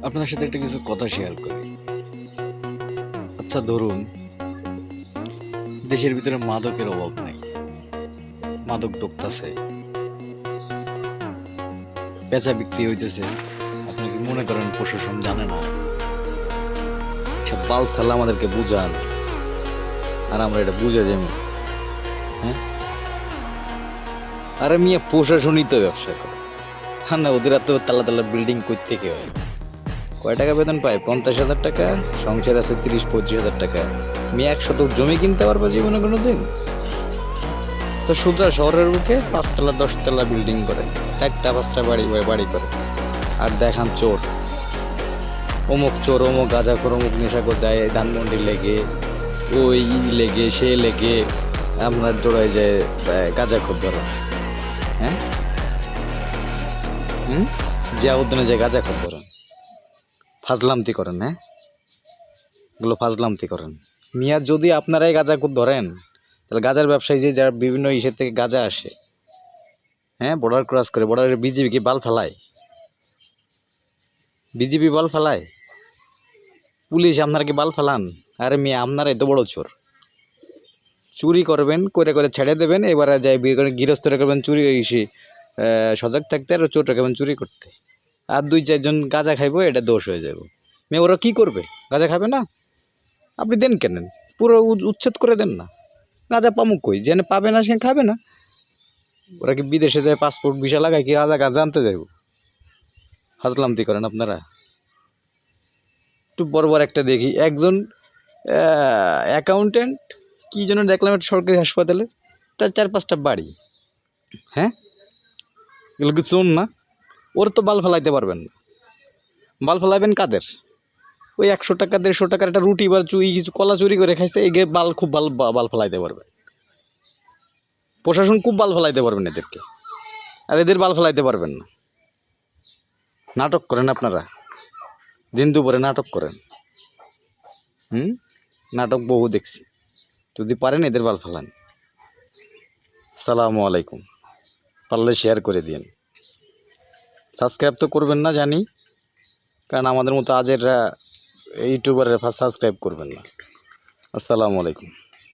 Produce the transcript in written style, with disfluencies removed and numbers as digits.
আপনাদের সাথে একটা কিছু কথা শেয়ার করি। আচ্ছা ধরুন, দেশের ভিতরে মাদকের অভাব নাই, মাদক ঢুকতাছে, পেঁচা বিক্রি হইতেছে। আপনি কি মনে করেন প্রশাসন জানে না? সব বাল ছালা আমাদেরকে বুঝান, আর আমরা এটা বুঝে যাই। হ্যাঁ, আরে মিয়া প্রশাসনই তো ব্যবসা করে। হ্যাঁ না, ওদের এত তালা তালা বিল্ডিং কই থেকে হয়? কয় টাকা বেতন পায়? 50,000 টাকা। সংসার আছে 30-35 হাজার টাকা। মেয়ে 1 শতক জমি কিনতে পারবো জীবনে কোনোদিন? তো সোজা শহরের বুকে 5 তলা 10 তলা বিল্ডিং করে, 4টা 5টা বাড়ি করে, আর দেখান চোর, অমুক চোর, অমুক গাঁজাখোর, অমুক নেশাখোর যায় ধানমন্ডি লেগে, ওই লেগে সে লেগে আপনার দৌড়ায় যায় গাঁজাখোর ধরো। হ্যাঁ, হুম, জিয়াউদ্দিনে যায় গাঁজাখোর ধরেন, ফাজলামতি করেন। হ্যাঁ, এগুলো ফাজলামতি করেন মিয়া। যদি আপনারাই গাঁজাখোর ধরেন, তাহলে গাঁজার ব্যবসায়ী যে যারা বিভিন্ন ইসের থেকে গাঁজা আসে, হ্যাঁ, বর্ডার ক্রস করে, বর্ডারে বিজিবি কি বাল ফেলায়? বিজিবি বাল ফেলায়? পুলিশ আপনারা কি বাল ফেলান? আরে মেয়ে, আপনারাই তো বড় চোর। চুরি করবেন, করে করে ছেড়ে দেবেন, এবারে যাই বিয়ে করে গৃহস্থরা করবেন চুরি এসে সজাগ থাকতে, আর চোরটা করবেন চুরি করতে। আর 2-4 জন গাঁজা খাইবো, এটা দোষ হয়ে যাবে। মেয়ে ওরা কি করবে? গাঁজা খাবে না? আপনি দেন কেন? পুরো উচ্ছেদ করে দেন না। গাঁজা পামুক কই? যেন পাবে না সেখানে খাবে না। ওরা কি বিদেশে যায় পাসপোর্ট ভিসা লাগায় কি গাঁজা আনতে যাইব? ফাজলামতি করেন আপনারা। একটু বড় বড় একটা দেখি, একজন অ্যাকাউন্টেন্ট কি যেন দেখলাম একটা সরকারি হাসপাতালে, তার 4-5টা বাড়ি। হ্যাঁ, এগুলো কি চোর না? ওর তো বাল ফেলাইতে পারবেন না। বাল ফেলাবেন কাদের? ওই 100 টাকা 150 টাকার একটা রুটি বা কিছু কলা চুরি করে খাইছে, এগে বাল খুব বাল ফেলাইতে পারবে। প্রশাসন খুব বাল ফেলাইতে পারবেন এদেরকে, আর এদের বাল ফেলাইতে পারবেন না। নাটক করেন আপনারা, দিন দুপুরে নাটক করেন। নাটক বহু দেখছি। যদি পারেন এদের বাল ফেলান। আসসালামু আলাইকুম। পারলে শেয়ার করে দিন। সাবস্ক্রাইব তো করবেন না জানি, কারণ আমাদের মতো আজের ইউটিউবারের সাবস্ক্রাইব করবেন না। আসসালামু আলাইকুম।